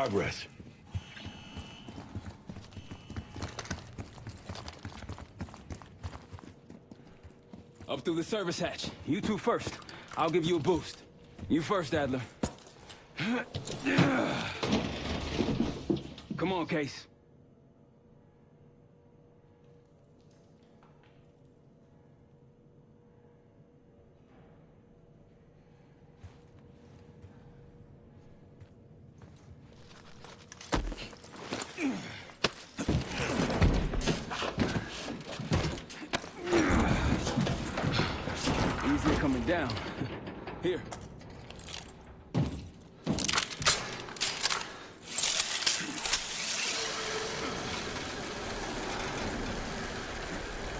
progress. Up through the service hatch. You two first. I'll give you a boost. You first, Adler. Come on, Case. Easier coming down. Here.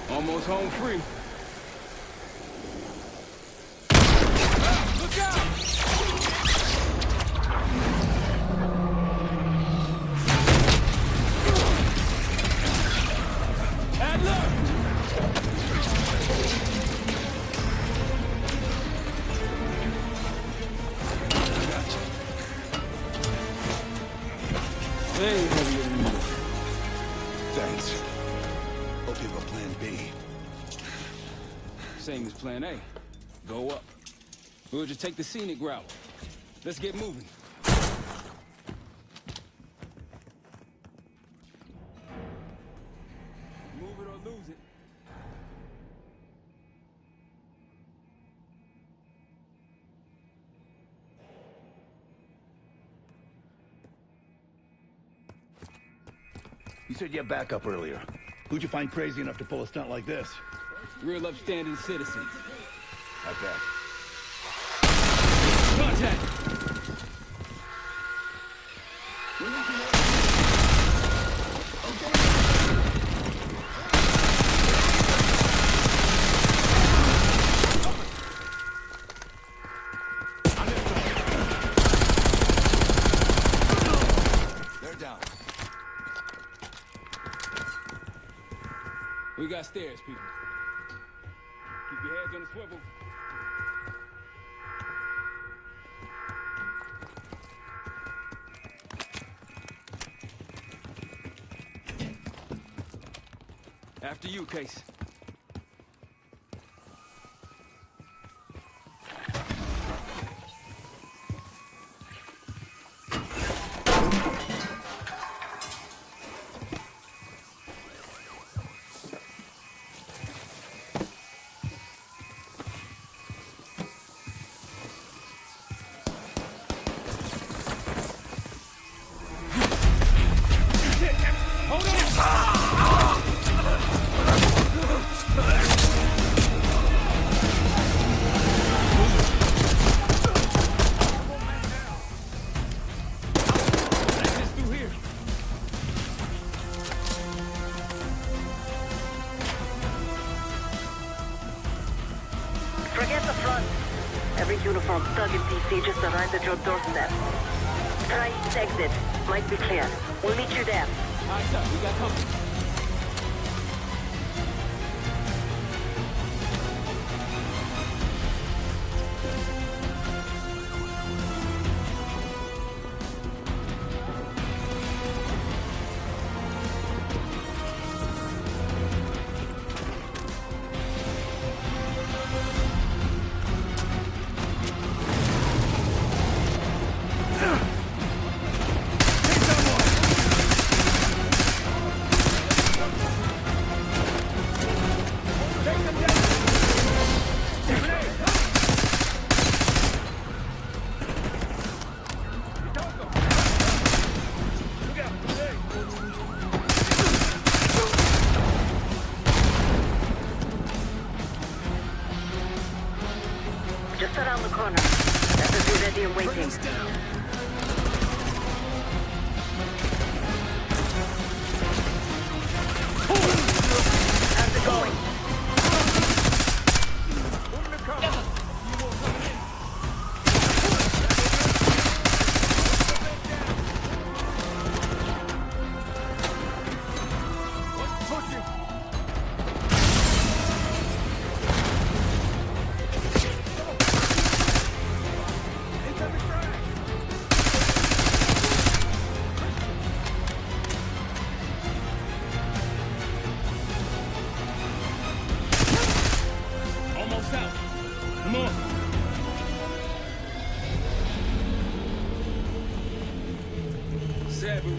Almost home free. Look out! Adler! Hey, heavier than you. Thanks. Hope you have a plan B. Same as plan A. Go up. We'll just take the scenic route. Let's get moving. Move it or lose it. You said you had backup earlier. Who'd you find crazy enough to pull a stunt like this? Real upstanding citizens. Okay. Contact! They're down. We got stairs, people. Keep your heads on the swivel. After you, Case. Forget the front. Every uniform thug in DC just arrived at your doorstep. Try each exit. Might be clear. We'll meet you there. Eyes up, we got company.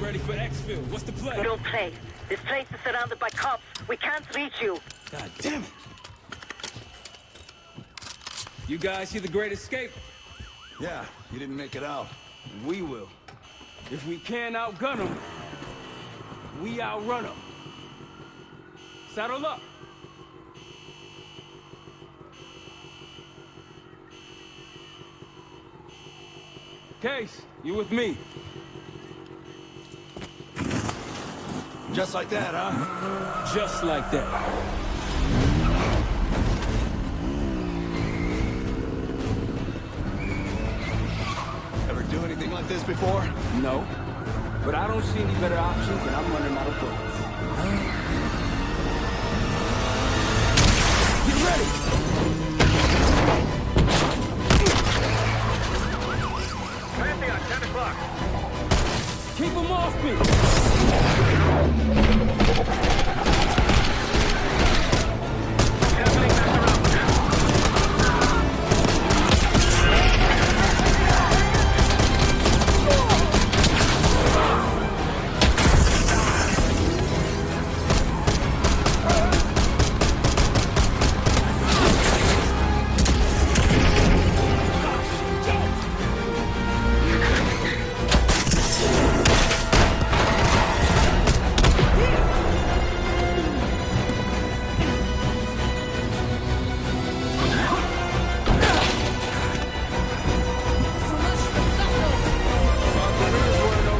ready for exfil. What's the We play? don't play. This place is surrounded by cops. We can't reach you. God damn it! You guys see the Great Escape? Yeah, you didn't make it out. We will. If we can't outgun them, we outrun them. Saddle up. Case, you with me? Just like that, huh? Just like that. Ever do anything like this before? No, but I don't see any better options, and I'm running out of bullets. Get ready! Pantheon, 10 o'clock. Keep them off me! Happening back around.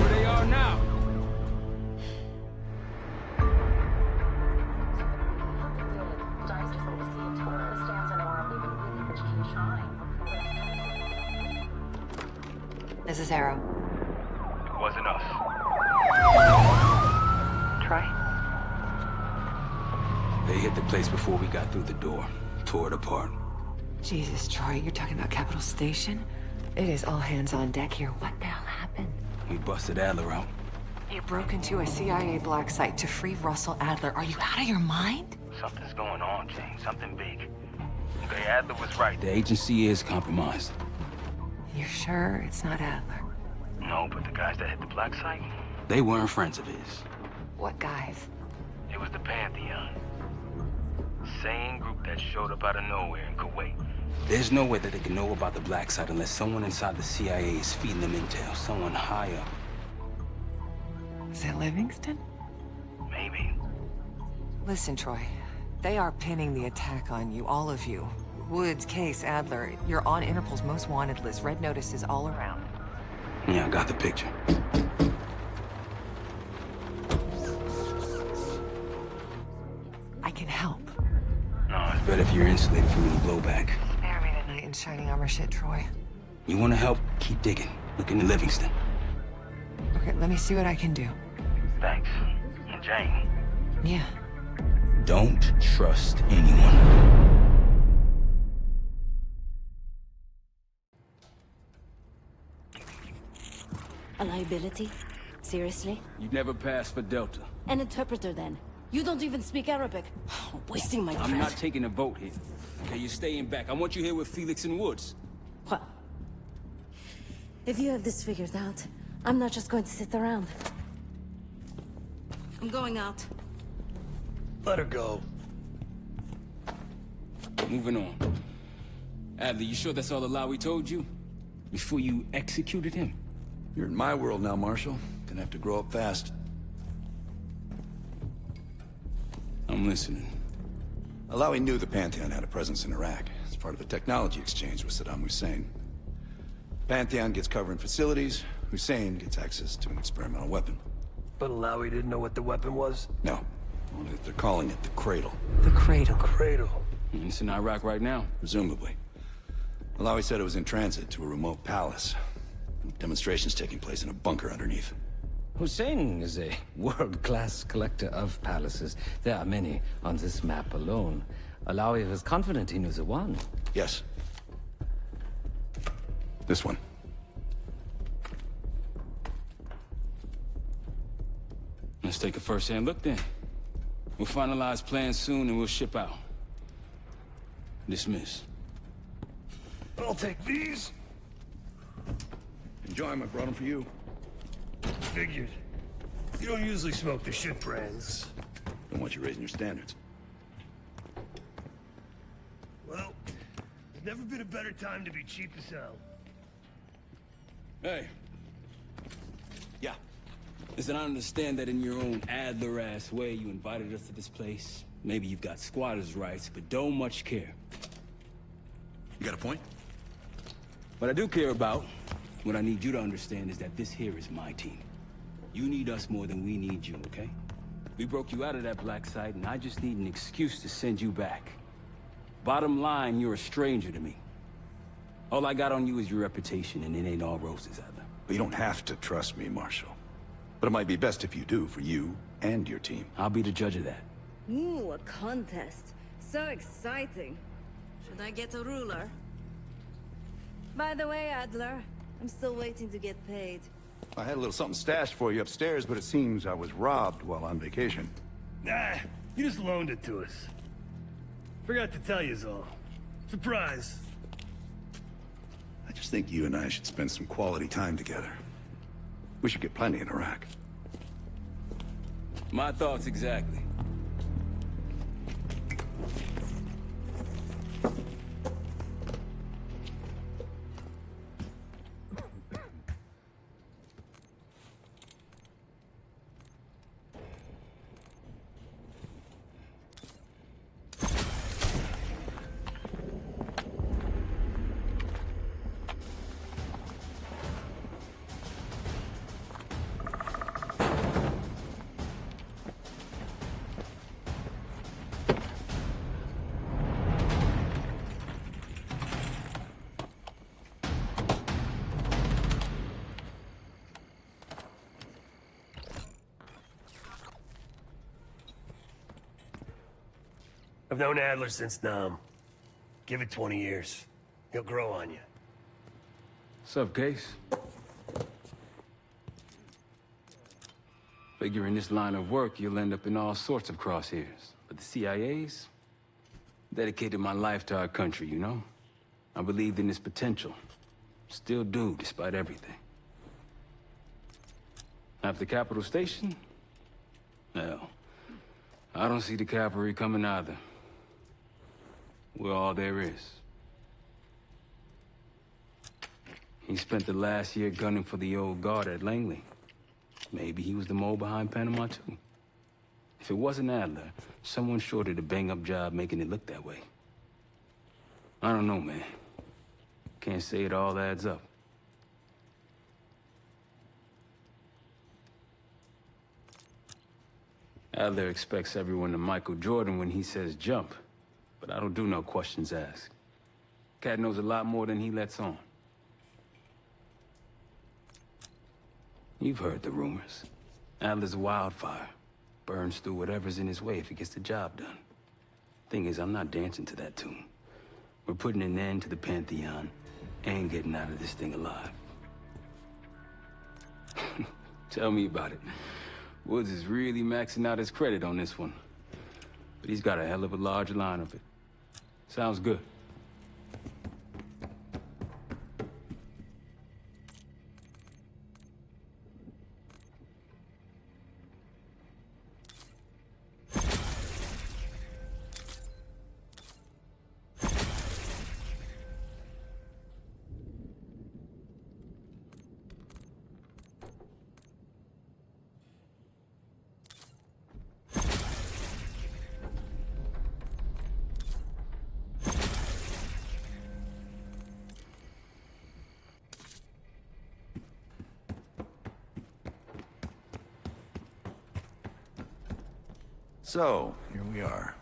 Where they are now. This is Arrow. Wasn't us. Troy? They hit the place before we got through the door. Tore it apart. Jesus, Troy, you're talking about Capital Station? It is all hands on deck here. What the hell happened? We busted Adler out. You broke into a CIA black site to free Russell Adler. Are you out of your mind? Something's going on, James. Something big. Okay, Adler was right. The agency is compromised. You're sure it's not Adler? No, but the guys that hit the black site, They weren't friends of his. What guys? it was the Pantheon. Same group that showed up out of nowhere in Kuwait. There's no way that they can know about the black site unless someone inside the CIA is feeding them intel. Someone high up. Is it Livingston? Maybe. Listen, Troy. They are pinning the attack on you, all of you. Woods, Case, Adler. You're on Interpol's most wanted list. Red notices all around. Yeah, I got the picture. I can help. No, it's But if you're insulated from any blowback, Spare me tonight in shining armor shit, Troy. you want to help, keep digging. Look into Livingston. Okay, let me see what I can do. thanks. And Jane. Yeah. Don't trust anyone. A liability? Seriously? You never passed for Delta. An interpreter then? You don't even speak Arabic. Wasting my breath. I'm not taking a vote here. Okay, you're staying back. I want you here with Felix and Woods. Well, if you have this figured out, I'm not just going to sit around. I'm going out. Let her go. Moving on. Adler, you sure that's all the lie we told you? Before you executed him? You're in my world now, Marshal. Gonna have to grow up fast. I'm listening. Alawi knew the Pantheon had a presence in Iraq. It's part of a technology exchange with Saddam Hussein. Pantheon gets cover in facilities. Hussein gets access to an experimental weapon. But Alawi didn't know what the weapon was? No, only that they're calling it the Cradle, The Cradle. Cradle. It's in Iraq right now. presumably. Alawi said it was in transit to a remote palace. Demonstrations taking place in a bunker underneath. Hussein is a world-class collector of palaces. There are many on this map alone. Alawi was confident he knew the one. Yes. This one. Let's take a first-hand look then. We'll finalize plans soon and we'll ship out. Dismiss. I'll take these. Enjoy them, I brought them for you. Figured. You don't usually smoke the shit brands. Don't want you raising your standards. Well, there's never been a better time to be cheap as hell. Hey, Yeah. listen, I understand that in your own Adler-ass way you invited us to this place. Maybe you've got squatters' rights, but don't much care. You got a point? What I do care about, what I need you to understand is that this here is my team. You need us more than we need you, okay? We broke you out of that black site, and I just need an excuse to send you back. Bottom line, you're a stranger to me. All I got on you is your reputation, and it ain't all roses, Adler. But you don't have to trust me, Marshal. But it might be best if you do, for you and your team. I'll be the judge of that. Ooh, a contest. So exciting. Should I get a ruler? By the way, Adler, I'm still waiting to get paid. I had a little something stashed for you upstairs, but it seems I was robbed while on vacation. Nah, you just loaned it to us. Forgot to tell yous all. Surprise. I just think you and I should spend some quality time together. We should get plenty in Iraq. My thoughts exactly. I've known Adler since Nam. Give it 20 years. He'll grow on you. What's up, Case? Figure in this line of work, you'll end up in all sorts of crosshairs. But the CIA's dedicated my life to our country, you know? I believed in its potential. Still do, despite everything. After Capital Station? Well, I don't see the cavalry coming either. We're all there is. He spent the last year gunning for the old guard at Langley. Maybe he was the mole behind Panama, too. If it wasn't Adler, someone sure did a bang-up job making it look that way. I don't know, man. Can't say it all adds up. Adler expects everyone to Michael Jordan when he says jump, but I don't do no questions asked. Cat knows a lot more than he lets on. You've heard the rumors. Adler's a wildfire. Burns through whatever's in his way if he gets the job done. Thing is, I'm not dancing to that tune. We're putting an end to the Pantheon and getting out of this thing alive. Tell me about it. Woods is really maxing out his credit on this one. But he's got a hell of a large line of it. Sounds good. So, here we are.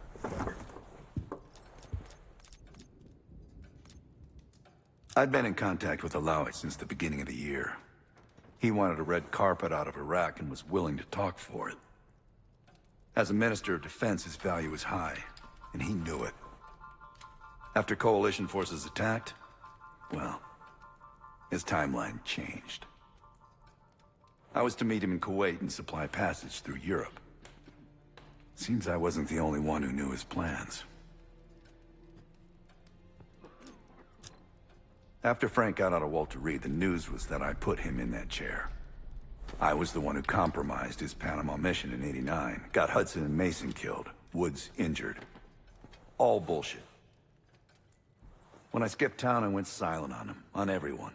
I'd been in contact with Alawi since the beginning of the year. He wanted a red carpet out of Iraq and was willing to talk for it. As a Minister of Defense, his value was high, and he knew it. After Coalition forces attacked, well, his timeline changed. I was to meet him in Kuwait and supply passage through Europe. Seems I wasn't the only one who knew his plans. After Frank got out of Walter Reed, the news was that I put him in that chair. I was the one who compromised his Panama mission in '89. Got Hudson and Mason killed. Woods injured. All bullshit. When I skipped town, I went silent on him. On everyone.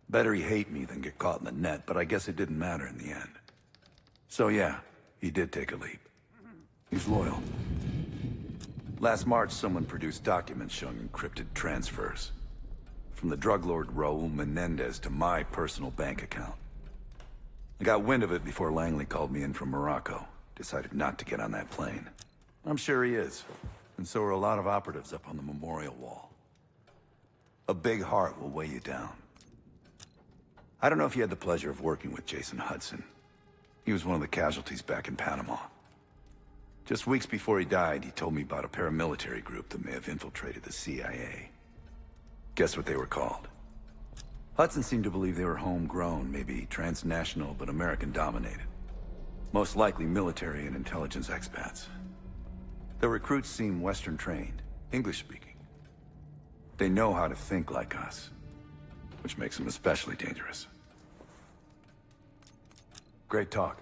Better he hate me than get caught in the net, but I guess it didn't matter in the end. So yeah, he did take a leap. He's loyal. Last March, someone produced documents showing encrypted transfers. From the drug lord Raul Menendez to my personal bank account. I got wind of it before Langley called me in from Morocco. Decided not to get on that plane. I'm sure he is. And so are a lot of operatives up on the memorial wall. A big heart will weigh you down. I don't know if you had the pleasure of working with Jason Hudson. He was one of the casualties back in Panama. Just weeks before he died, he told me about a paramilitary group that may have infiltrated the CIA. Guess what they were called? Hudson seemed to believe they were homegrown, maybe transnational, but American-dominated. Most likely military and intelligence expats. The recruits seem Western-trained, English-speaking. They know how to think like us, which makes them especially dangerous. Great talk.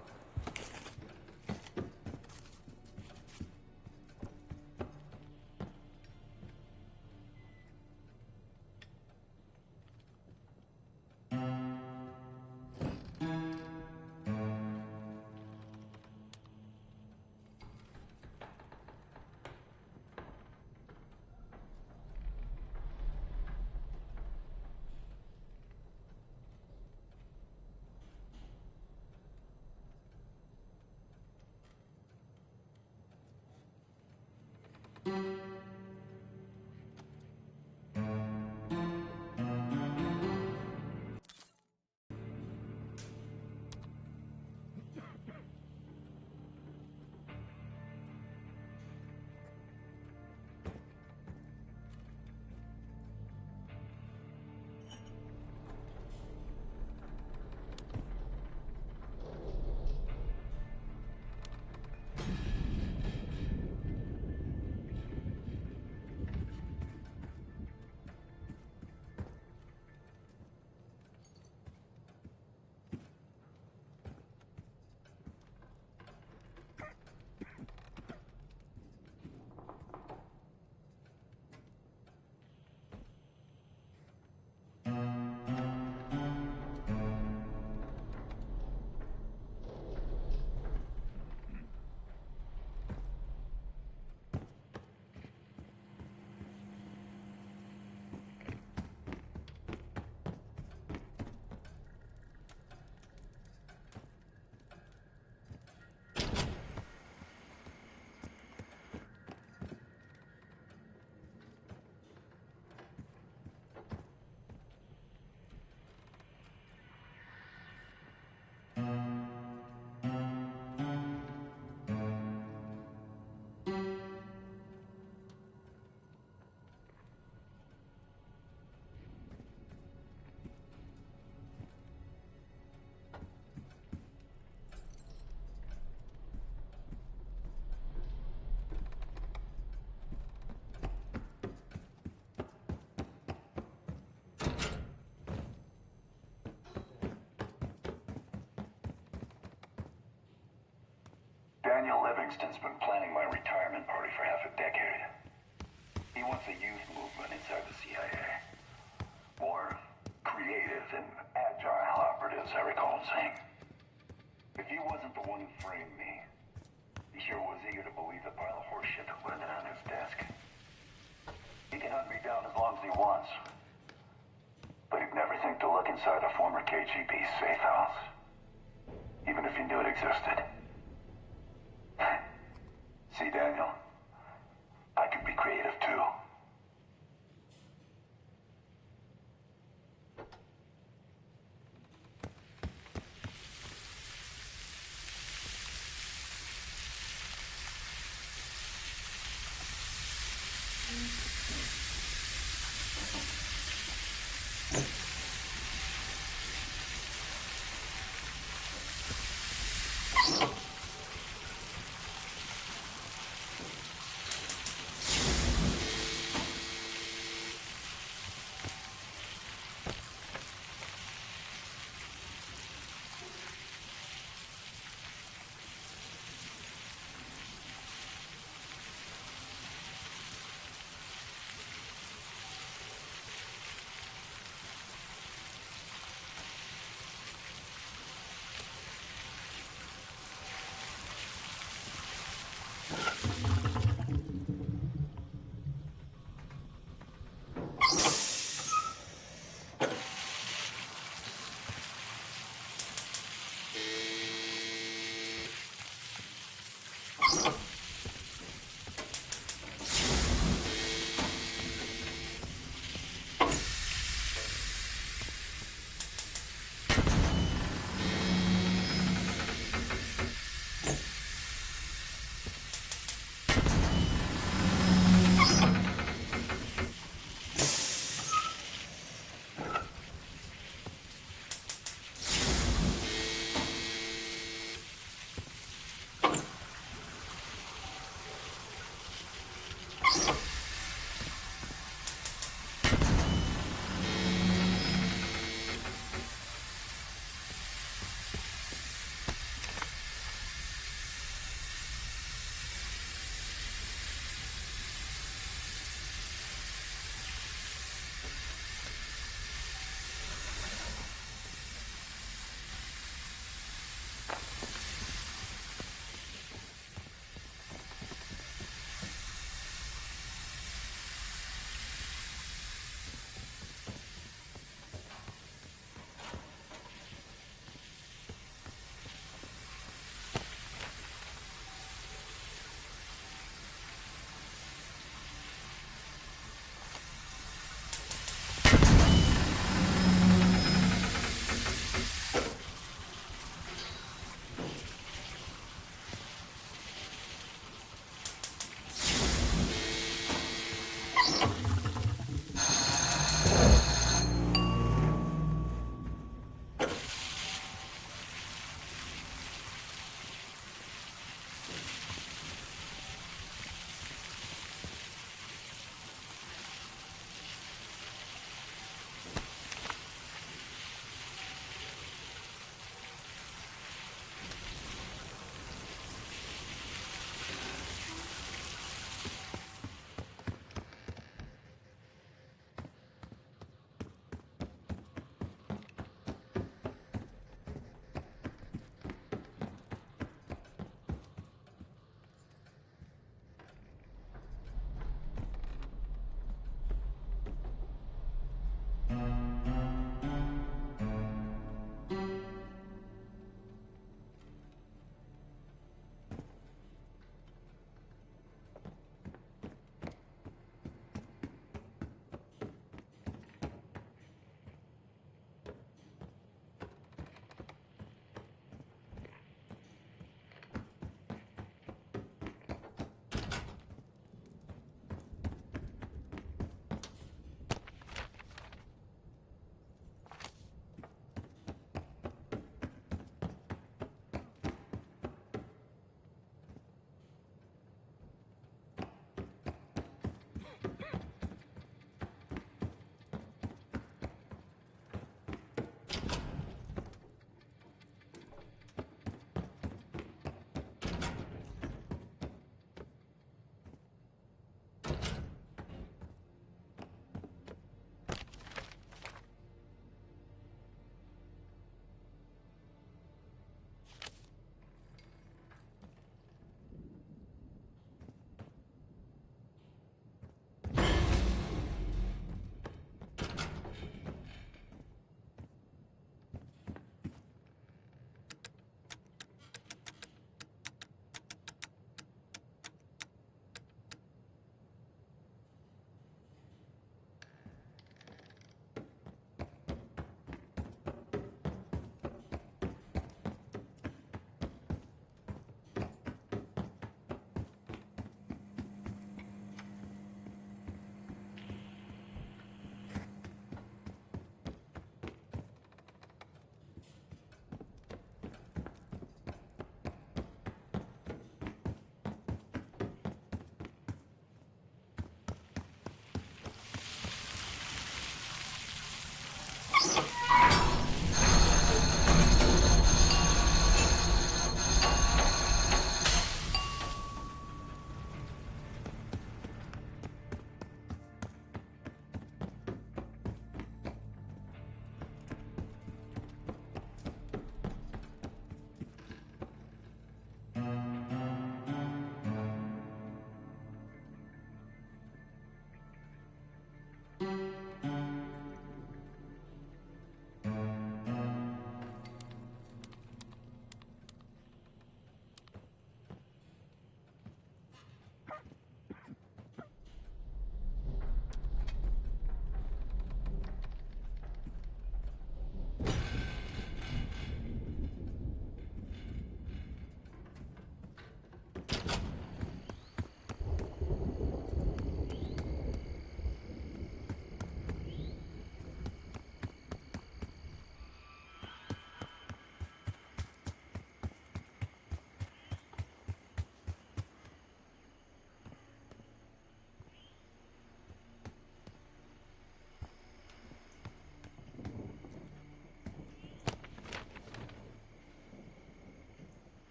Daniel Livingston's been planning my retirement party for half a decade. He wants a youth movement inside the CIA. More creative and agile operatives, I recall him saying. If he wasn't the one who framed me, he sure was eager to believe the pile of horseshit that landed on his desk. He can hunt me down as long as he wants. But he'd never think to look inside a former KGB safe house. Even if he knew it existed. See, Daniel, I can be creative too.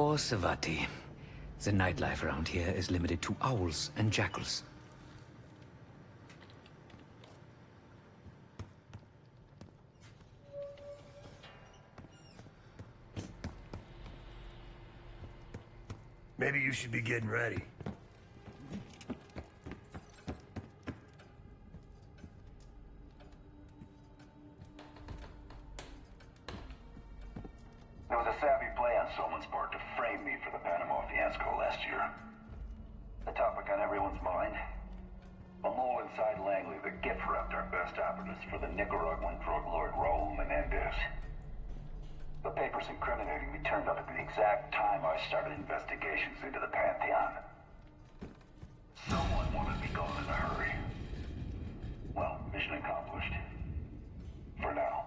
Poor Savati. The nightlife around here is limited to owls and jackals. Maybe you should be getting ready. There was a savvy play on Solman's part to frame me for the Panama fiasco last year. The topic on everyone's mind? A mole inside Langley that gift-wrapped our best operatives for the Nicaraguan drug lord Raul Menendez. The papers incriminating me turned up at the exact time I started investigations into the Pantheon. Someone wanted me gone in a hurry. Well, mission accomplished. For now.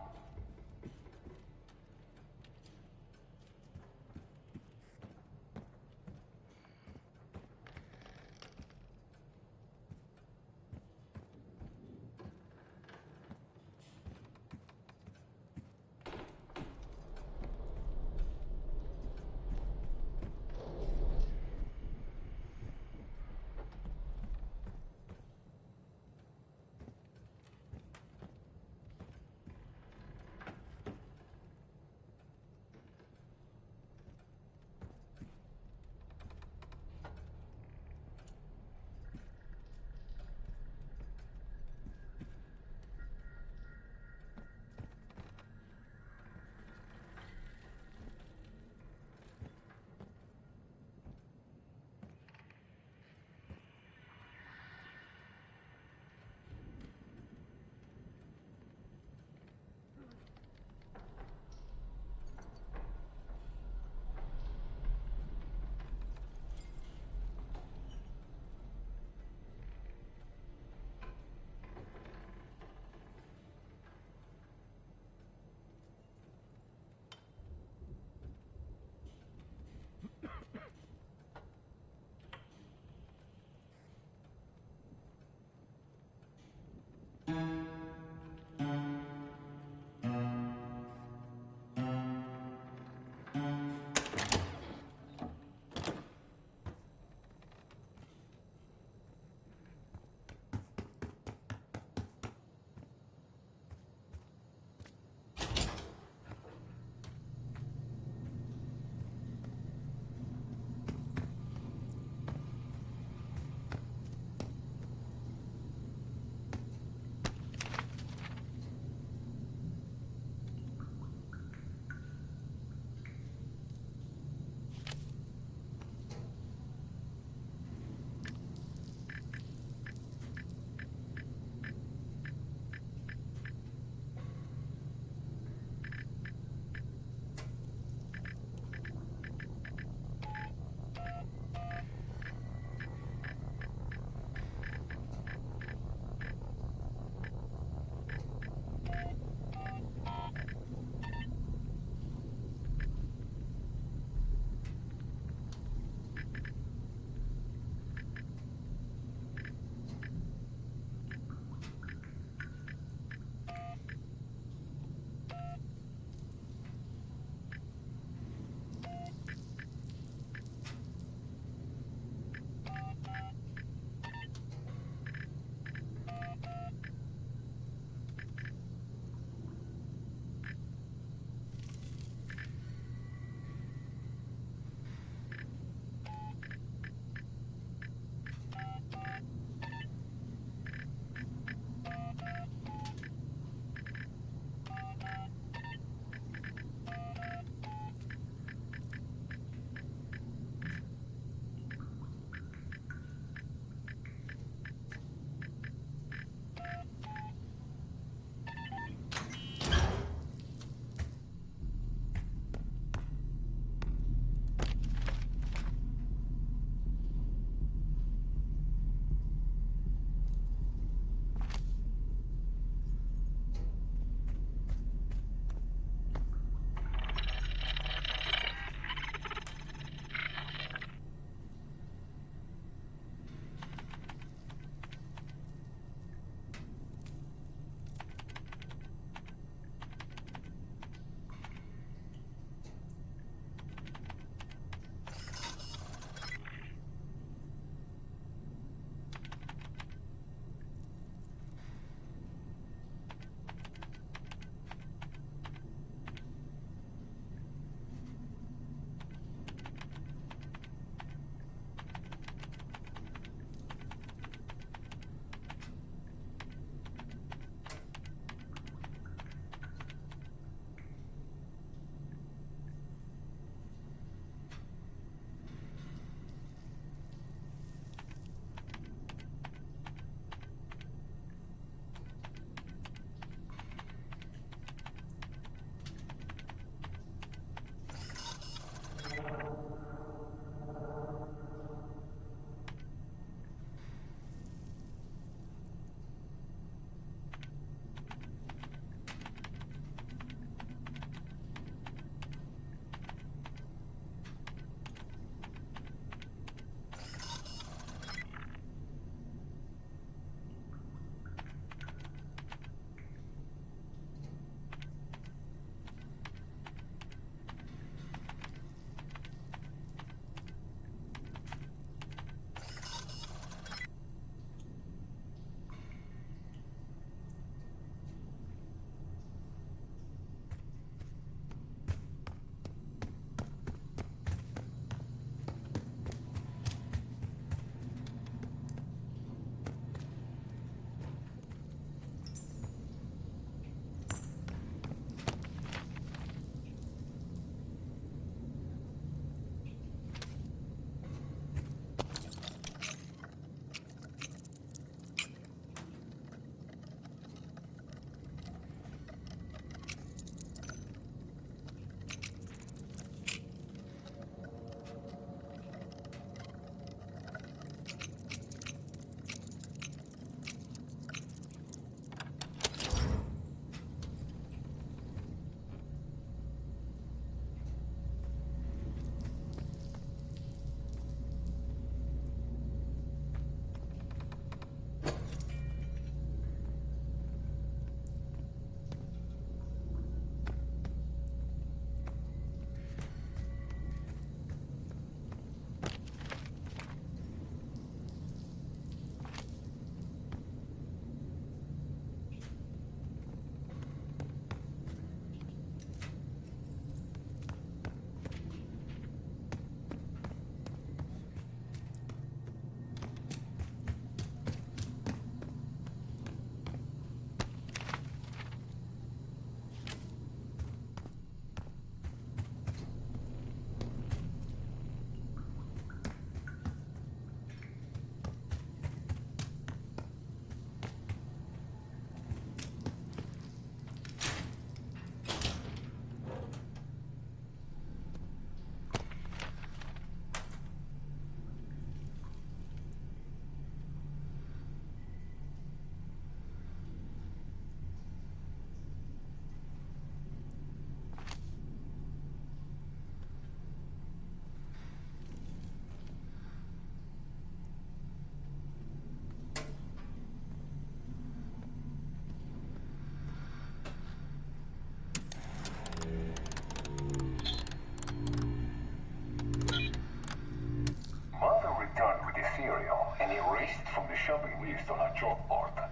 from the shopping list on a chalkboard.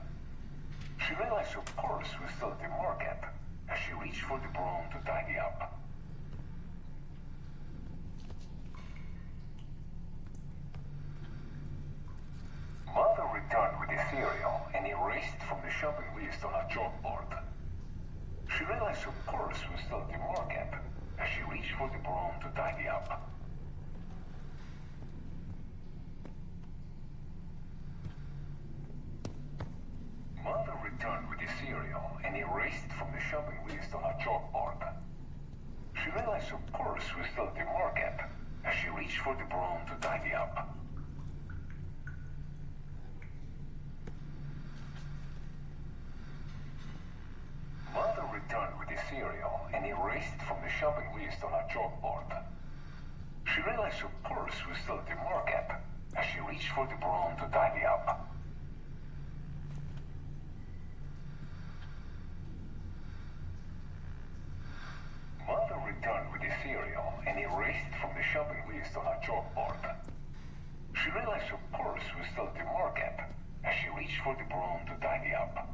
She realized her purse was still at the market as she reached for the broom to tidy up. Mother returned with the cereal and erased from the shopping list on a chalkboard. She realized her purse was still at the market as she reached for the broom to tidy up. Mother returned with the cereal and erased from the shopping list on a chalkboard. She realized her purse was still at the market as she reached for the broom to tidy up. Mother returned with the cereal and erased from the shopping list on a chalkboard. She realized her purse was still at the market as she reached for the broom to tidy up. Mother returned with the cereal and erased from the shopping list on a chalkboard. She realized her purse was still at the market as she reached for the broom to tidy up.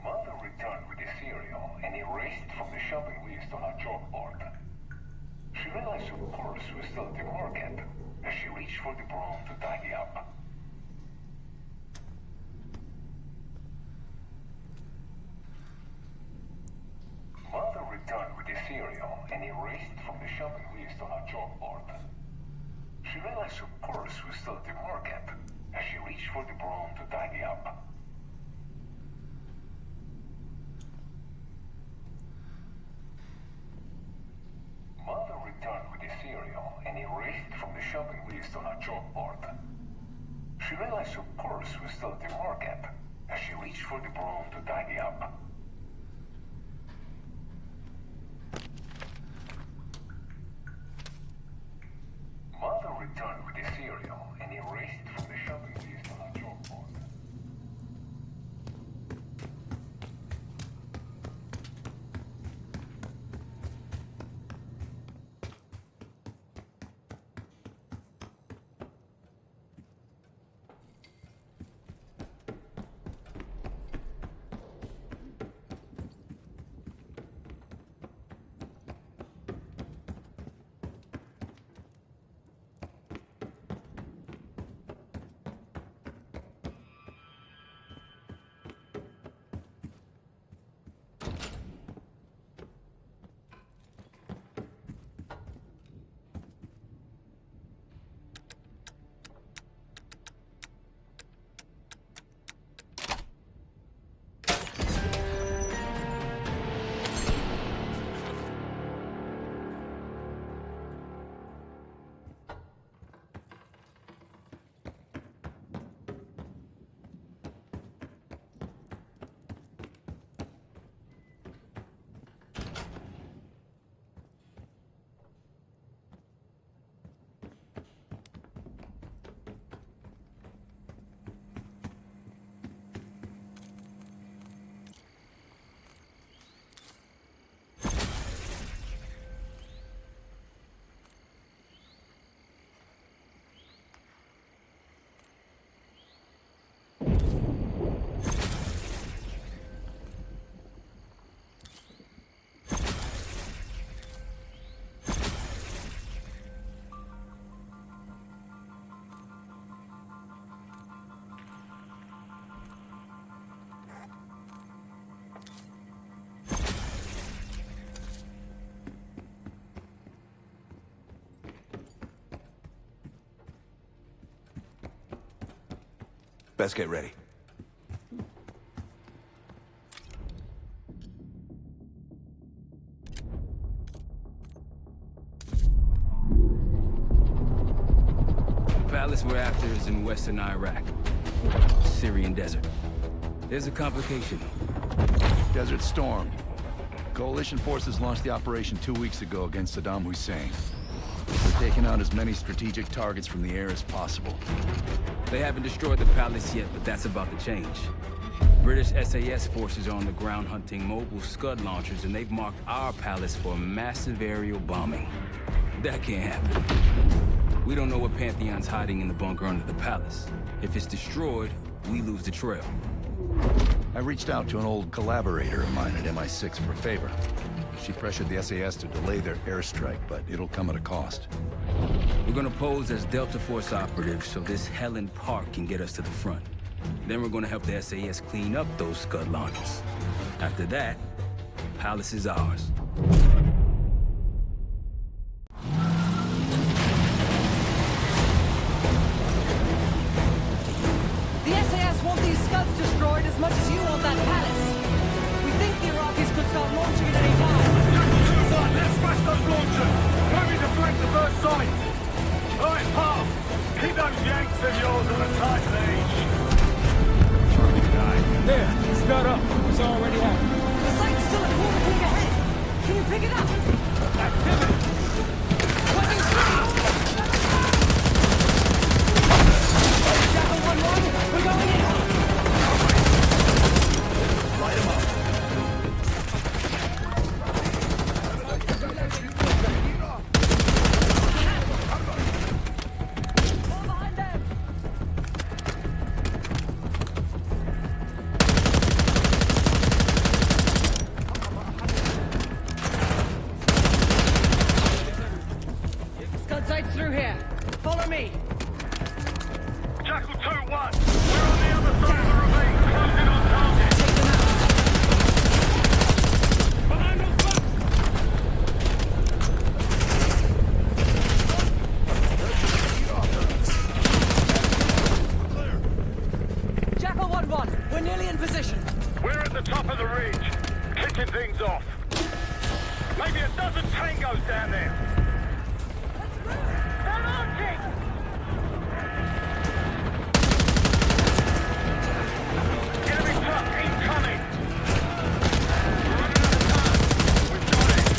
Mother returned with the cereal and erased from the shopping list on a chalkboard. She realized her purse was still at the market as she reached for the broom to tidy up. Mother returned with the cereal and erased from the shopping list on a chalkboard. She realized her purse was still at the market as she reached for the broom to tidy up. Mother returned with the cereal and erased from the shopping list on a chalkboard. She realized her purse was still at the market as she reached for the broom to tidy up. Mother returned with the cereal and erased from the shopping list on a chalkboard. Best get ready. The palace we're after is in western Iraq. Syrian desert. There's a complication. Desert Storm. Coalition forces launched the operation 2 weeks ago against Saddam Hussein. We're taking out as many strategic targets from the air as possible. They haven't destroyed the palace yet, but that's about to change. British SAS forces are on the ground hunting mobile Scud launchers, and they've marked our palace for massive aerial bombing. That can't happen. We don't know what Pantheon's hiding in the bunker under the palace. If it's destroyed, we lose the trail. I reached out to an old collaborator of mine at MI6 for a favor. She pressured the SAS to delay their airstrike, but it'll come at a cost. We're gonna pose as Delta Force operatives so this Helen Park can get us to the front. Then we're gonna help the SAS clean up those Scud launchers. After that, Palace is ours. The SAS want these Scuds destroyed as much as you want that palace. We think the Iraqis could start launching at any time. Let's smash those launchers! Maybe deflect the first sight! Alright, pal! Keep those Yanks of yours on a tight leash! There, Scud up. It's already happening. The site's still a quarter click ahead. Can you pick it up? Activity! Working through! Jackal 1-1, we're going in! Light him up. Fall behind them! Scud sights through here. Follow me. Jackal 2-1! We're on the other side of the ravine, closing on target! Take them out. Behind us, back! Jackal 1-1, we're nearly in position. We're at the top of the ridge, kicking things off. Maybe a dozen tangos down there. They're launching! Enemy truck incoming! We're running out of time. We've got it.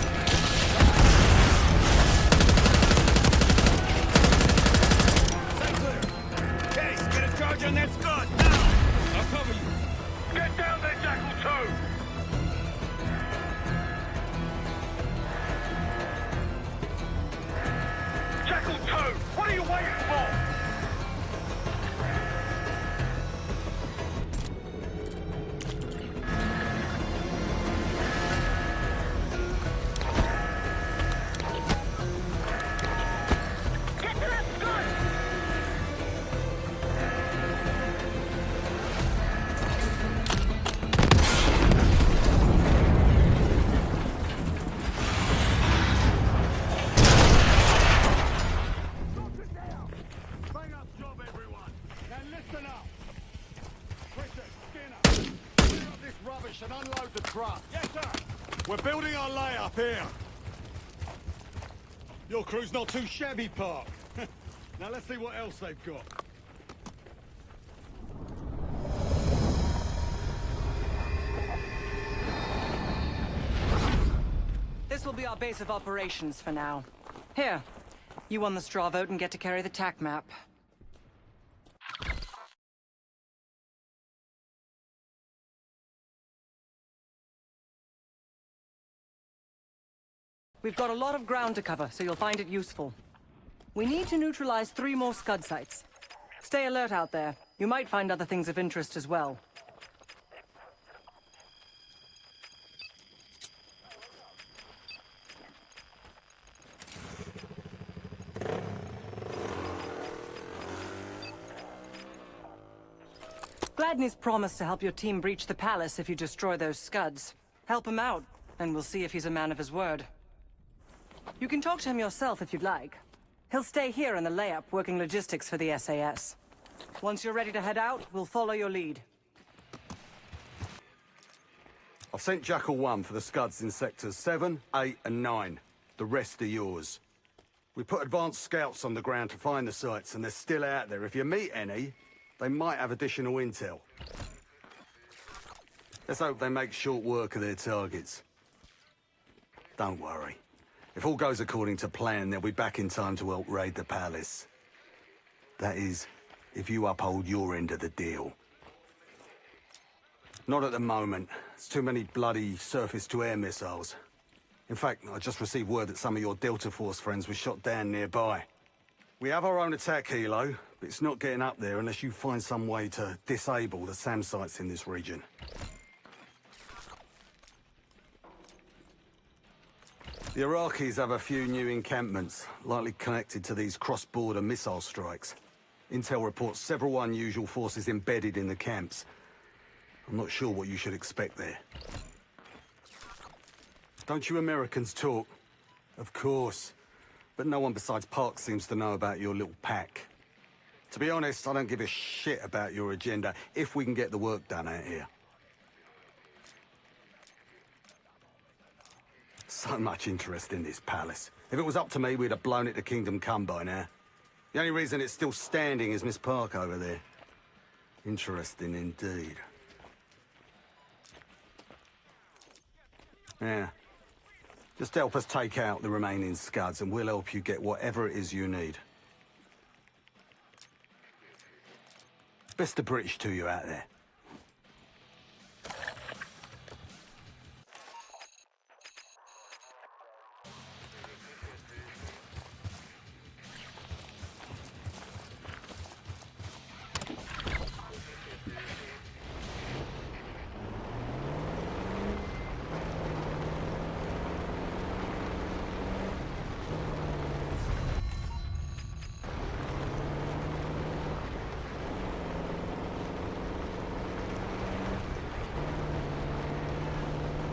Stay clear. Case, get a charge on that Scud, now! I'll cover you. Get down there, Jackal 2! Jackal 2, what are you waiting for? Get to that Scud! Bang up job, everyone! Now listen up! Richard, Skinner, clear up this rubbish and unload the truck. Yes, sir! We're building our layup here. Your crew's not too shabby, Park. Now let's see what else they've got. This will be our base of operations for now. Here, you won the straw vote and get to carry the TAC map. We've got a lot of ground to cover, so you'll find it useful. We need to neutralize 3 more Scud sites. Stay alert out there. You might find other things of interest as well. Gladney's promised to help your team breach the palace if you destroy those Scuds. Help him out, and we'll see if he's a man of his word. You can talk to him yourself if you'd like. He'll stay here in the layup, working logistics for the SAS. Once you're ready to head out, we'll follow your lead. I've sent Jackal 1 for the Scuds in sectors 7, 8, and 9. The rest are yours. We put advanced scouts on the ground to find the sites, and they're still out there. If you meet any, they might have additional intel. Let's hope they make short work of their targets. Don't worry. If all goes according to plan, they'll be back in time to help raid the palace. That is, if you uphold your end of the deal. Not at the moment. It's too many bloody surface-to-air missiles. In fact, I just received word that some of your Delta Force friends were shot down nearby. We have our own attack helo, but it's not getting up there unless you find some way to disable the SAM sites in this region. The Iraqis have a few new encampments, likely connected to these cross-border missile strikes. Intel reports several unusual forces embedded in the camps. I'm not sure what you should expect there. Don't you Americans talk? Of course. But no one besides Park seems to know about your little pack. To be honest, I don't give a shit about your agenda if we can get the work done out here. So much interest in this palace. If it was up to me, we'd have blown it to Kingdom Come by now. The only reason it's still standing is Miss Park over there. Interesting indeed. Yeah. Just help us take out the remaining Scuds and we'll help you get whatever it is you need. Best of British to you out there.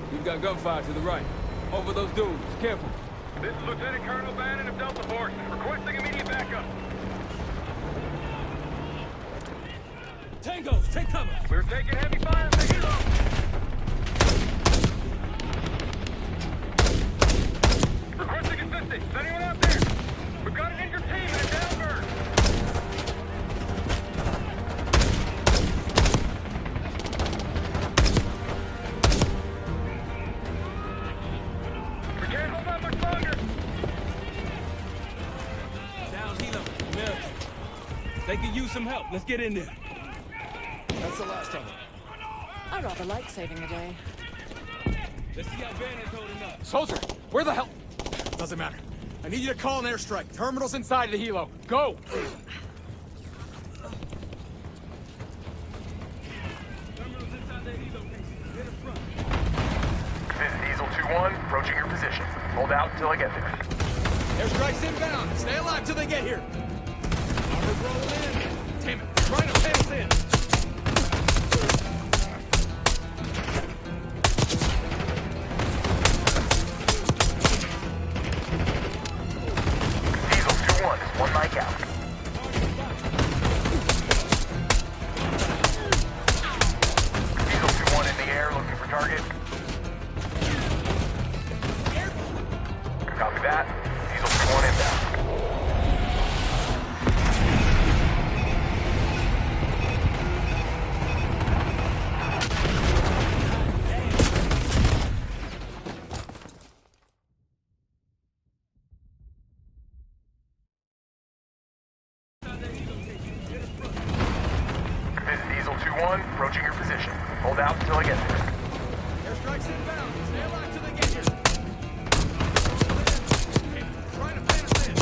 We've got gunfire to the right. Over those dudes. Careful. This is Lieutenant Colonel Bannon of Delta Force, requesting immediate backup. Tangos, take cover! We're taking heavy fire from the helo. Requesting assistance. Is anyone out there? We've got an injured team and a down bird. We can't hold out much longer. Down helo. American. They could use some help. Let's get in there. That's the last of them. I rather like saving the day. Let's see how Bannon's holding up. Soldier, where the hell? Doesn't matter. I need you to call an airstrike. Terminal's inside the helo. Go! Terminal's inside the helo. Get in front. This is Diesel 2-1, approaching your position. Hold out until I get there. Airstrike's inbound. Stay alive till they get here. Armor's rolling in. Damn it, trying to pin us in. Diesel 2-1 is one mic out. Diesel 2-1 in the air, looking for target. Copy that. Diesel 2-1 inbound. This is Diesel 2-1, approaching your position. Hold out until I get there. Airstrike's inbound. Stay alive till they get here. Trying to pin us in.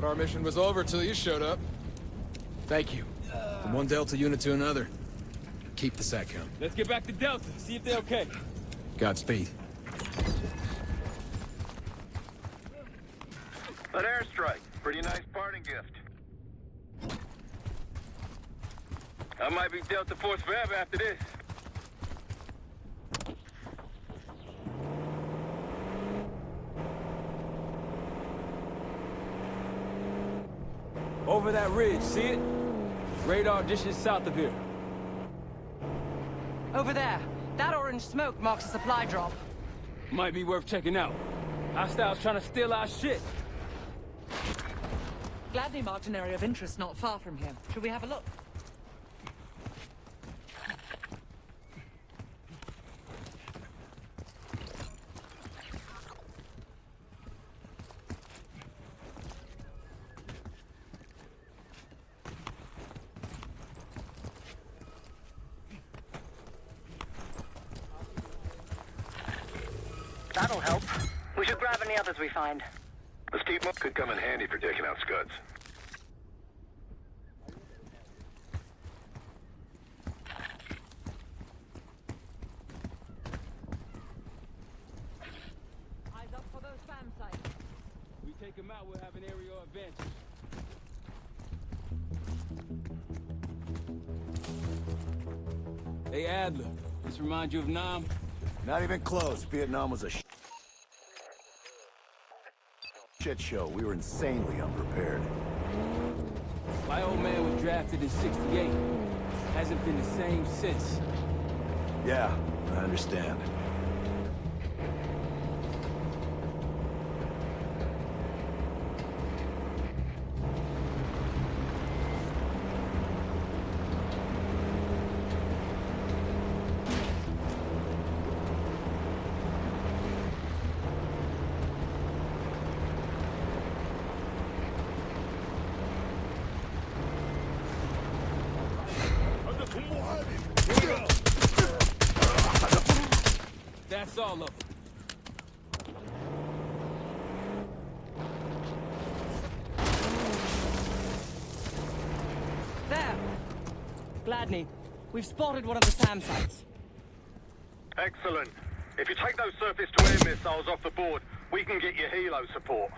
Thought our mission was over till you showed up. Thank you. From one Delta unit to another. Keep the SATCOM. Let's get back to Delta, see if they're okay. Godspeed. An airstrike. Pretty nice parting gift. I might be Delta Force forever after this. Over that ridge, see it? Radar dishes south of here. Over there. That orange smoke marks a supply drop. Might be worth checking out. Hostiles trying to steal our shit. Gladney marked an area of interest not far from here. Should we have a look? That'll help. We should grab any others we find. The steep up could come in handy for taking out Scuds. Eyes up for those fam sites. We take them out, we'll have an aerial advantage. Hey, Adler. This remind you of Nam? Not even close. Vietnam was a shit show. We were insanely unprepared. My old man was drafted in '68. Hasn't been the same since. Yeah, I understand. That's all of them. There! Gladney, we've spotted one of the SAM sites. Excellent. If you take those surface-to-air missiles off the board, we can get you helo support.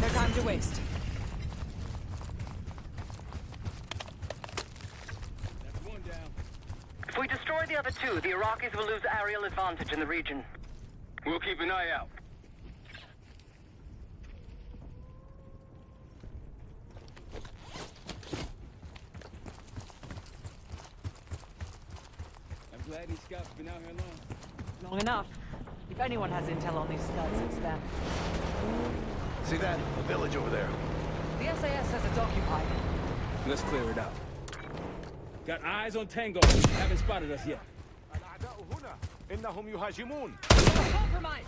No time to waste. That's one down. If we destroy the other two, the Iraqis will lose aerial advantage in the region. We'll keep an eye out. I'm glad these scouts been out here long. Long enough. If anyone has intel on these Scuds, it's them. See that? A village over there. The SAS says it's occupied. Let's clear it out. Got eyes on Tango. Haven't spotted us yet. Compromised!